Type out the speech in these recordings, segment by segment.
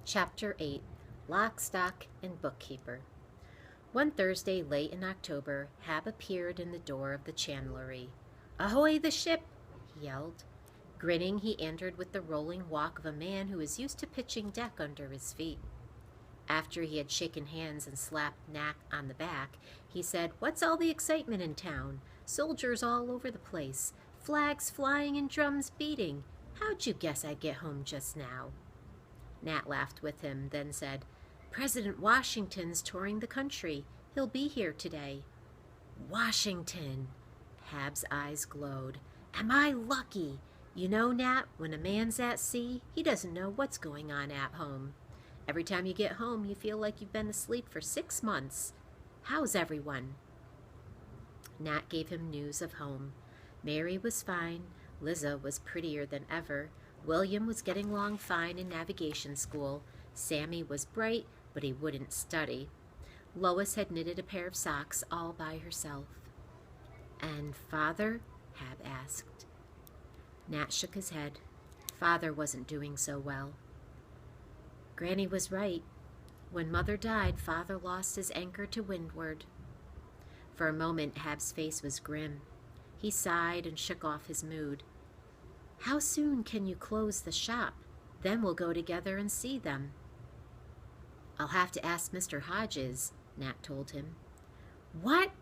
Chapter 8, Lock, Stock, and Bookkeeper. One Thursday late in October, Hab appeared in the door of the chandlery. "Ahoy the ship!" he yelled. Grinning, he entered with the rolling walk of a man who is used to pitching deck under his feet. After he had shaken hands and slapped Nat on the back, he said, "What's all the excitement in town? Soldiers all over the place, flags flying and drums beating. How'd you guess I'd get home just now?" Nat laughed with him, then said, "President Washington's touring the country. He'll be here today." "Washington!" Hab's eyes glowed. "Am I lucky? You know, Nat, when a man's at sea, he doesn't know what's going on at home. Every time you get home, you feel like you've been asleep for 6 months. How's everyone?" Nat gave him news of home. Mary was fine. Liza was prettier than ever. William was getting along fine in navigation school. Sammy was bright, but he wouldn't study. Lois had knitted a pair of socks all by herself. "And Father?" Hab asked. Nat shook his head. Father wasn't doing so well. Granny was right. When Mother died, Father lost his anchor to windward. For a moment, Hab's face was grim. He sighed and shook off his mood. "How soon can you close the shop? Then we'll go together and see them." "I'll have to ask Mr. Hodges," Nat told him. "What?"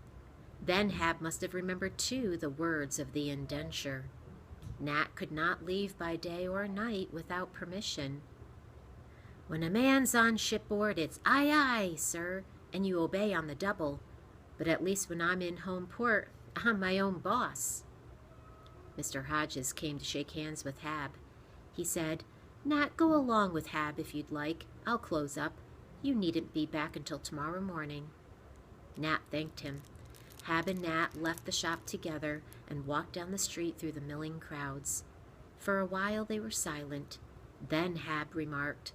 Then Hab must have remembered, too, the words of the indenture. Nat could not leave by day or night without permission. "When a man's on shipboard, it's aye, aye, sir, and you obey on the double. But at least when I'm in home port, I'm my own boss." Mr. Hodges came to shake hands with Hab. He said, "Nat, go along with Hab if you'd like. I'll close up. You needn't be back until tomorrow morning." Nat thanked him. Hab and Nat left the shop together and walked down the street through the milling crowds. For a while they were silent. Then Hab remarked,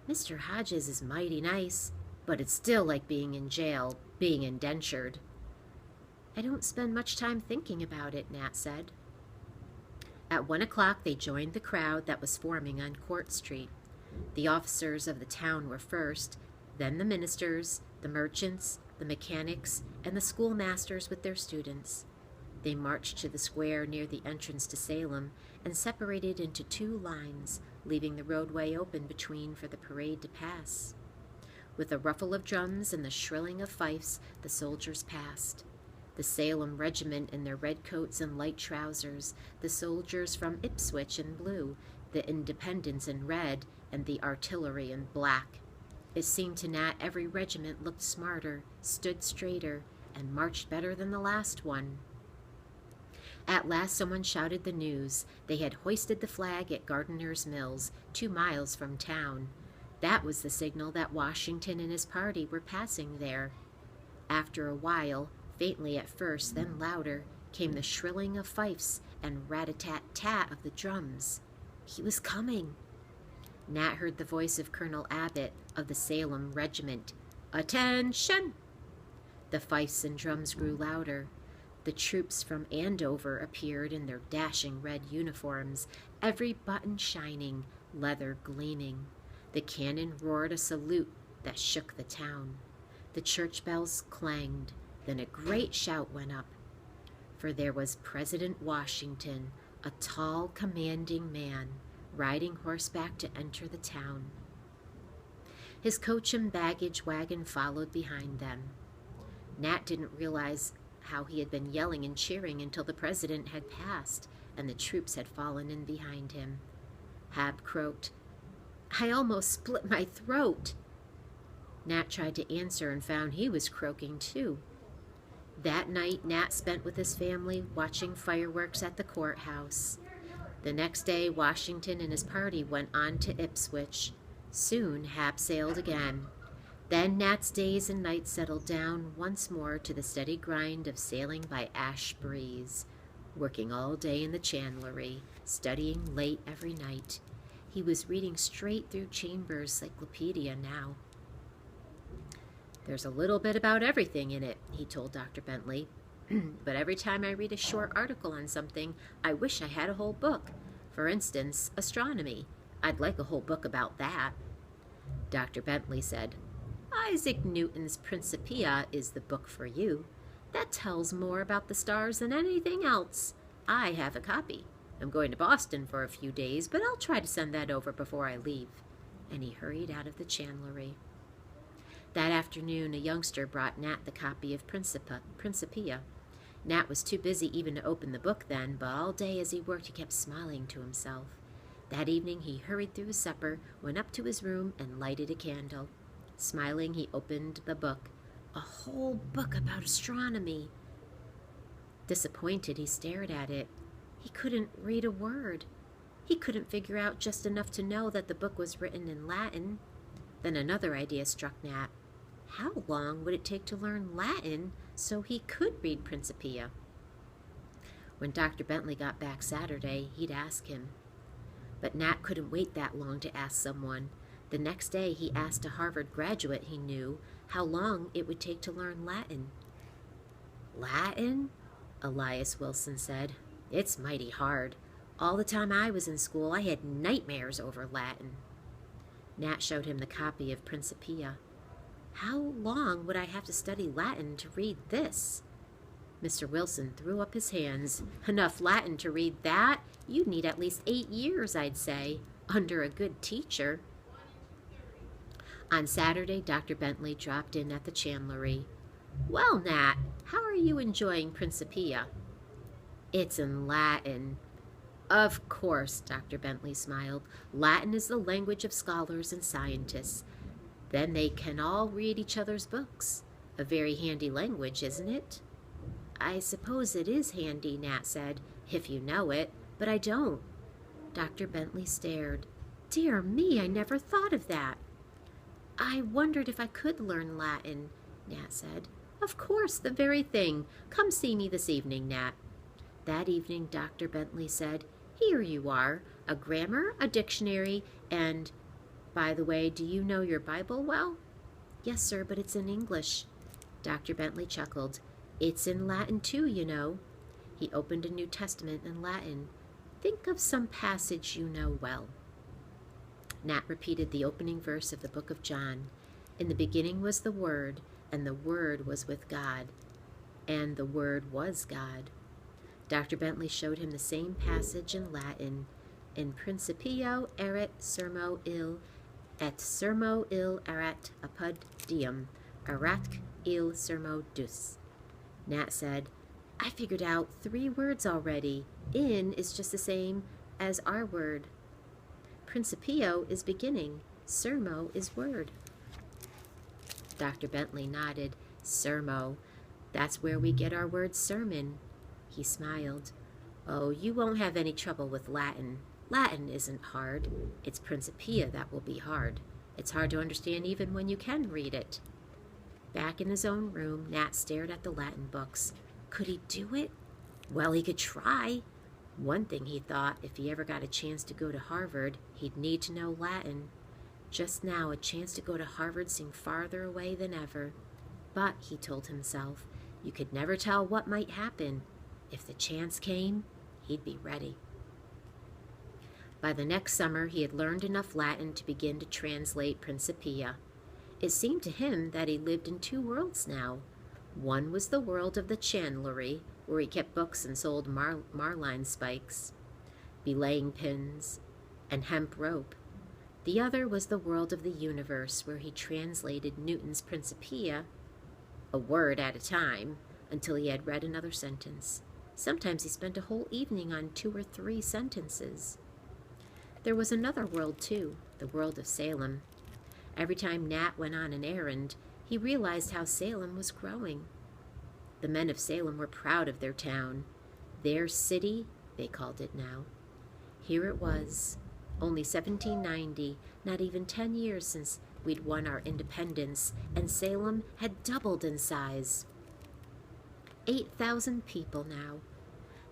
"Mr. Hodges is mighty nice, but it's still like being in jail, being indentured." "I don't spend much time thinking about it," Nat said. At 1 o'clock they joined the crowd that was forming on Court Street. The officers of the town were first, then the ministers, the merchants, the mechanics, and the schoolmasters with their students. They marched to the square near the entrance to Salem and separated into 2 lines, leaving the roadway open between for the parade to pass. With a ruffle of drums and the shrilling of fifes, the soldiers passed. The Salem regiment in their red coats and light trousers, the soldiers from Ipswich in blue, the Independents in red, and the artillery in black. It seemed to Nat every regiment looked smarter, stood straighter, and marched better than the last one. At last someone shouted the news. They had hoisted the flag at Gardiner's Mills, 2 miles from town. That was the signal that Washington and his party were passing there. After a while, faintly at first, then louder, came the shrilling of fifes and rat-a-tat-tat of the drums. He was coming. Nat heard the voice of Colonel Abbott of the Salem regiment. "Attention!" The fifes and drums grew louder. The troops from Andover appeared in their dashing red uniforms, every button shining, leather gleaming. The cannon roared a salute that shook the town. The church bells clanged. Then a great shout went up, for there was President Washington, a tall, commanding man, riding horseback to enter the town. His coach and baggage wagon followed behind them. Nat didn't realize how he had been yelling and cheering until the president had passed and the troops had fallen in behind him. Hab croaked, "I almost split my throat." Nat tried to answer and found he was croaking too. That night, Nat spent with his family watching fireworks at the courthouse. The next day, Washington and his party went on to Ipswich. Soon, Hab sailed again. Then Nat's days and nights settled down once more to the steady grind of sailing by ash breeze, working all day in the chandlery, studying late every night. He was reading straight through Chambers' Cyclopedia now. "There's a little bit about everything in it," he told Dr. Bentley. "But every time I read a short article on something, I wish I had a whole book. For instance, astronomy. I'd like a whole book about that." Dr. Bentley said, "Isaac Newton's Principia is the book for you. That tells more about the stars than anything else. I have a copy. I'm going to Boston for a few days, but I'll try to send that over before I leave." And he hurried out of the chandlery. That afternoon, a youngster brought Nat the copy of Principia. Nat was too busy even to open the book then, but all day as he worked he kept smiling to himself. That evening he hurried through his supper, went up to his room, and lighted a candle. Smiling, he opened the book. A whole book about astronomy. Disappointed, he stared at it. He couldn't read a word. He couldn't figure out just enough to know that the book was written in Latin. Then another idea struck Nat. How long would it take to learn Latin so he could read Principia? When Dr. Bentley got back Saturday, he'd ask him. But Nat couldn't wait that long to ask someone. The next day he asked a Harvard graduate he knew how long it would take to learn Latin. "Latin?" Elias Wilson said. "It's mighty hard. All the time I was in school, I had nightmares over Latin." Nat showed him the copy of Principia. "How long would I have to study Latin to read this?" Mr. Wilson threw up his hands. "Enough Latin to read that? You'd need at least 8 years, I'd say, under a good teacher." On Saturday, Dr. Bentley dropped in at the chandlery. "Well, Nat, how are you enjoying Principia?" "It's in Latin." "Of course," Dr. Bentley smiled. "Latin is the language of scholars and scientists. Then they can all read each other's books. A very handy language, isn't it?" "I suppose it is handy," Nat said, "if you know it, but I don't." Dr. Bentley stared. "Dear me, I never thought of that." "I wondered if I could learn Latin," Nat said. "Of course, the very thing. Come see me this evening, Nat." That evening, Dr. Bentley said, "Here you are, a grammar, a dictionary, and, by the way, do you know your Bible well?" "Yes, sir, but it's in English." Dr. Bentley chuckled. "It's in Latin, too, you know." He opened a New Testament in Latin. "Think of some passage you know well." Nat repeated the opening verse of the book of John. "In the beginning was the Word, and the Word was with God, and the Word was God." Dr. Bentley showed him the same passage in Latin. "In principio erat sermo il, et sermo il erat apud Deum, eratque il sermo Deus." Nat said, "I figured out 3 words already. In is just the same as our word. Principio is beginning. Sermo is word." Dr. Bentley nodded. "Sermo. That's where we get our word sermon." He smiled. "Oh, you won't have any trouble with Latin. Latin isn't hard. It's Principia that will be hard. It's hard to understand even when you can read it." Back in his own room, Nat stared at the Latin books. Could he do it? Well, he could try. One thing he thought, if he ever got a chance to go to Harvard, he'd need to know Latin. Just now, a chance to go to Harvard seemed farther away than ever. But, he told himself, you could never tell what might happen. If the chance came, he'd be ready. By the next summer, he had learned enough Latin to begin to translate Principia. It seemed to him that he lived in 2 worlds now. One was the world of the chandlery, where he kept books and sold marline spikes, belaying pins, and hemp rope. The other was the world of the universe, where he translated Newton's Principia, a word at a time, until he had read another sentence. Sometimes he spent a whole evening on 2 or 3 sentences. There was another world, too, the world of Salem. Every time Nat went on an errand, he realized how Salem was growing. The men of Salem were proud of their town. Their city, they called it now. Here it was, only 1790, not even 10 years since we'd won our independence, and Salem had doubled in size. 8,000 people now.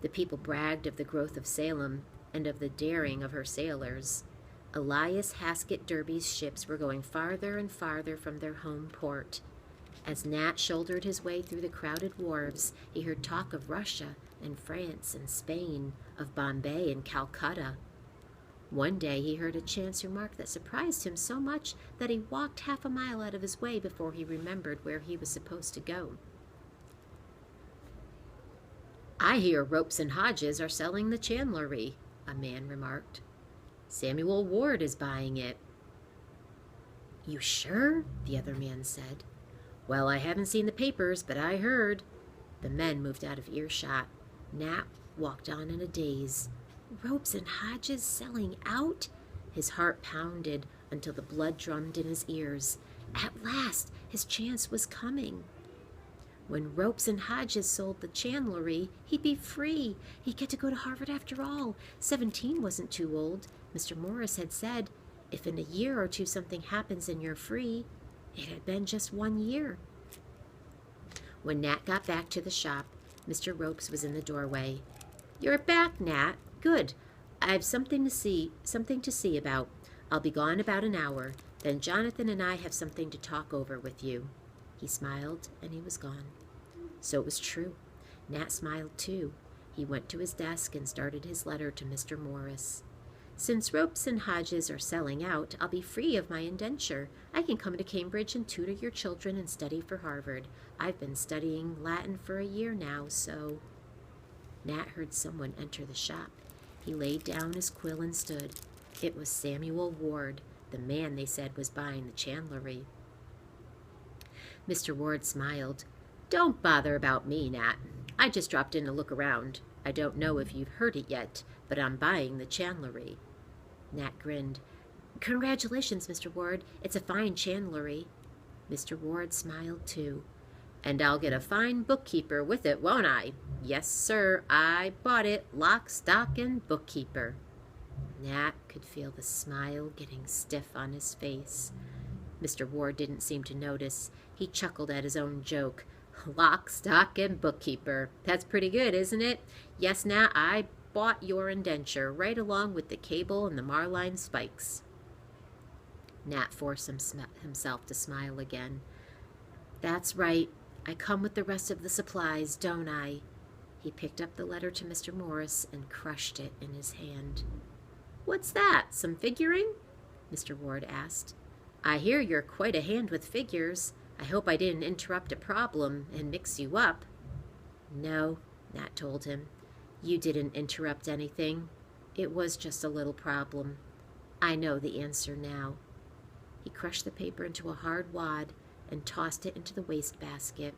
The people bragged of the growth of Salem and of the daring of her sailors. Elias Haskett Derby's ships were going farther and farther from their home port. As Nat shouldered his way through the crowded wharves, he heard talk of Russia and France and Spain, of Bombay and Calcutta. One day he heard a chance remark that surprised him so much that he walked half a mile out of his way before he remembered where he was supposed to go. "I hear Ropes and Hodges are selling the chandlery," a man remarked. "Samuel Ward is buying it." "You sure?" the other man said. "Well, I haven't seen the papers, but I heard." The men moved out of earshot. Nat walked on in a daze. Ropes and Hodges selling out? His heart pounded until the blood drummed in his ears. At last, his chance was coming. When Ropes and Hodges sold the chandlery, he'd be free. He'd get to go to Harvard after all. 17 wasn't too old. Mr. Morris had said, if in a year or two something happens and you're free. It had been just 1 year. When Nat got back to the shop, Mr. Ropes was in the doorway. "You're back, Nat. Good. I've something to see about. I'll be gone about an hour. Then Jonathan and I have something to talk over with you." He smiled, and he was gone. So it was true. Nat smiled, too. He went to his desk and started his letter to Mr. Morris. "Since Ropes and Hodges are selling out, I'll be free of my indenture. I can come to Cambridge and tutor your children and study for Harvard. I've been studying Latin for a year now, so—" Nat heard someone enter the shop. He laid down his quill and stood. It was Samuel Ward, the man they said was buying the chandlery. Mr. Ward smiled. "Don't bother about me, Nat. I just dropped in to look around. I don't know if you've heard it yet, but I'm buying the chandlery." Nat grinned. "Congratulations, Mr. Ward. It's a fine chandlery." Mr. Ward smiled, too. "And I'll get a fine bookkeeper with it, won't I? Yes, sir, I bought it, lock, stock, and bookkeeper." Nat could feel the smile getting stiff on his face. Mr. Ward didn't seem to notice. He chuckled at his own joke. "Lock, stock, and bookkeeper. That's pretty good, isn't it? Yes, Nat, I bought your indenture right along with the cable and the marline spikes." Nat forced himself to smile again. "That's right. I come with the rest of the supplies, don't I?" He picked up the letter to Mr. Morris and crushed it in his hand. "What's that, some figuring?" Mr. Ward asked. "I hear you're quite a hand with figures. I hope I didn't interrupt a problem and mix you up." "No," Nat told him. "You didn't interrupt anything. It was just a little problem. I know the answer now." He crushed the paper into a hard wad and tossed it into the wastebasket.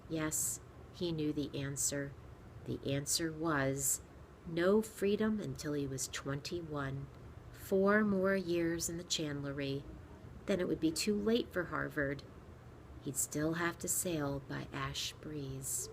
Yes, he knew the answer. The answer was no freedom until he was 21. 4 more years in the chandlery. Then it would be too late for Harvard. He'd still have to sail by Ash Breeze.